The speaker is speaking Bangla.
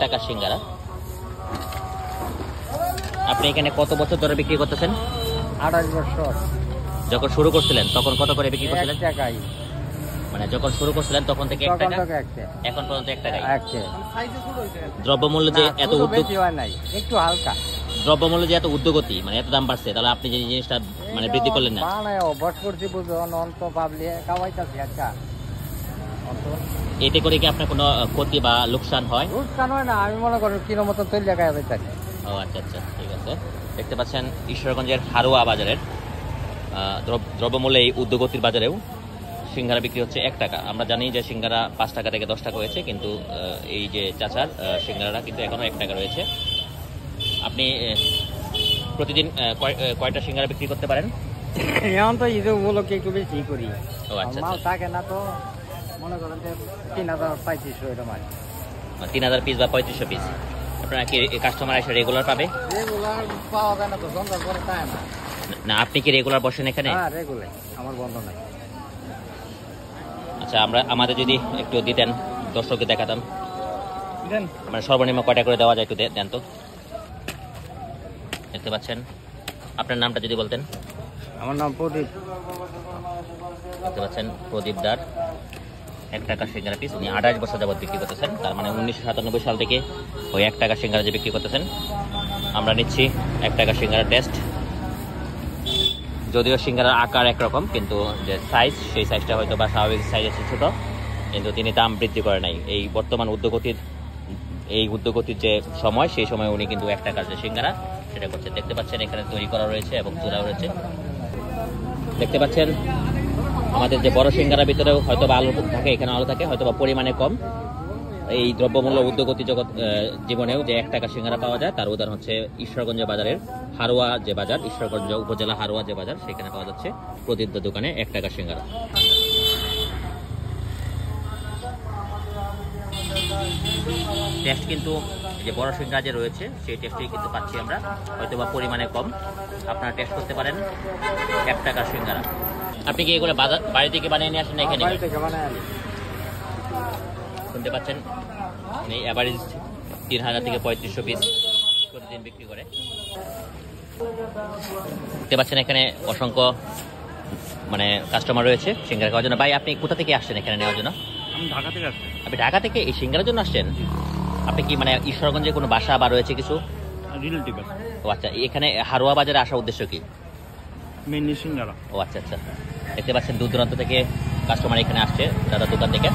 টাকা সিঙ্গারা। আপনি এখানে কত বছর ধরে বিক্রি করতেছেন? 28 বছর। যখন শুরু করছিলেন তখন কত করে বিক্রি করছিলেন? 1 টাকাই। মানে যখন শুরু করছিলেন তখন থেকে 1 টাকা, এখন পর্যন্ত 1 টাকাই। দ্রব্যমূল্য যে এত একটু হালকা, দ্রব্যমূল্য যে এত ঊর্ধ্বগতি, মানে এত দাম বাড়ছে, তাহলে আপনি যে জিনিসটা মানে বৃদ্ধি করলেন না? অভ্যাস করছি বুঝুন, অন্ত পাবলি খাওয়াইতাছি। আচ্ছা, এতে করে কি আপনার কোনো ক্ষতি বা লোকসান হয়? লোকসান হয় না, আমি মনে করি কিলো মতো তৈরি খাওয়া যাইতাছি। ও আচ্ছা আচ্ছা, ঠিক আছে। দেখতে পাচ্ছেন ঈশ্বরগঞ্জের হারোয়া বাজারের দ্রব্যমূল্যে এই ঊর্ধ্বগতির বাজারেও সিঙ্গারা বিক্রি হচ্ছে 1 টাকা। আমরা জানি যে সিঙ্গারা 5 টাকা থেকে 10 টাকা হয়েছে, কিন্তু এই যে চাচার সিঙ্গারাটা কিন্তু এখনো 1 টাকা রয়েছে। আপনি প্রতিদিন কয়টা সিঙ্গারা বিক্রি করতে পারেন? এখন তো ঈদ উপলক্ষে একটু বেশি করি। ও আচ্ছা, মাল থাকে না তো, মনে করেন যে 3000-3500 এরকম। 3000 পিস বা 3500 পিস। আপনারা কি কাস্টমার এসে রেগুলার পাবে? রেগুলার পাওয়া যায় না তো, সন্ধ্যার পরে পায় না। না, আপনি কি রেগুলার বসেন এখানে? হ্যাঁ, রেগুলার, আমার বন্ধ নাই। আচ্ছা, আমাদের যদি একটু দিতেন, দর্শককে দেখাতাম। দেন, মানে সর্বনিম্ন কয়টা করে দেওয়া যায় একটু দেন তো। দেখতে পাচ্ছেন, আপনার নামটা যদি বলতেন। আমার নাম প্রদীপ। দেখতে পাচ্ছেন প্রদীপ দার 1 টাকা সিঙ্গারা পিস উনি 28 বছর যাবত বিক্রি করতেছেন। তার মানে 1997 সাল থেকে ওই 1 টাকা সিঙ্গারা যে বিক্রি করতেছেন। আমরা নিচ্ছি 1 টাকা সিঙ্গারা টেস্ট। যদিও সিঙ্গারার আকার একরকম, কিন্তু যে সাইজ, সেই সাইজটা হয়তো বা স্বাভাবিক সাইজ আছে ছোট, কিন্তু তিনি দাম বৃদ্ধি করে নাই। এই বর্তমান উদ্যোগতির যে সময়, সেই সময় উনি কিন্তু 1 টাকার যে সিঙ্গারা সেটা করছে। দেখতে পাচ্ছেন এখানে তৈরি করা রয়েছে এবং চূড়াও রয়েছে। দেখতে পাচ্ছেন আমাদের যে বড় সিঙ্গারার ভিতরেও হয়তো বা আলু থাকে, এখানে আলু থাকে, হয়তো বা পরিমাণে কম। এই দ্রব্যমূল্য ঊর্ধ্বগতি জীবনেও যে 1 টাকা সিঙ্গারা পাওয়া যায়, তার উদাহরণ হচ্ছে ঈশ্বরগঞ্জ বাজারের হারোয়া যে বাজার, ঈশ্বরগঞ্জ উপজেলা হারোয়া যে বাজার, সেখানে পাওয়া যাচ্ছে প্রদীপ দোকানে 1 টাকা সিঙ্গারা। টেস্ট কিন্তু যে বড় সিঙ্গারা যে রয়েছে, সেই টেস্টই কিন্তু পাচ্ছি আমরা, হয়তো বা পরিমাণে কম। আপনারা টেস্ট করতে পারেন 1 টাকার সিঙ্গারা। আপনি কি এগুলো বাড়ি থেকে বানিয়ে নিয়ে আসেন? এখানে শুনতে পাচ্ছেন উনি এভারেজ 3000 থেকে 3500 পিস প্রতিদিন বিক্রি করে। দেখতে পাচ্ছেন এখানে অসংখ্য মানে কাস্টমার রয়েছে সিঙ্গারা খাওয়ার জন্য। ভাই, আপনি কোথা থেকে আসছেন এখানে নেওয়ার জন্য? আমি ঢাকা থেকে আসছি। আপনি ঢাকা থেকে এই সিঙ্গারার জন্য আসছেন? আপনি কি মানে ঈশ্বরগঞ্জে কোনো বাসা বা রয়েছে কিছু? রিলেটিভ। ও আচ্ছা, এখানে হারোয়া বাজারে আসার উদ্দেশ্য কি? মেনলি সিঙ্গারা। ও আচ্ছা আচ্ছা। দেখতে পাচ্ছেন দূর দূরান্ত থেকে কাস্টমার এখানে আসছে দাদা দোকান থেকে।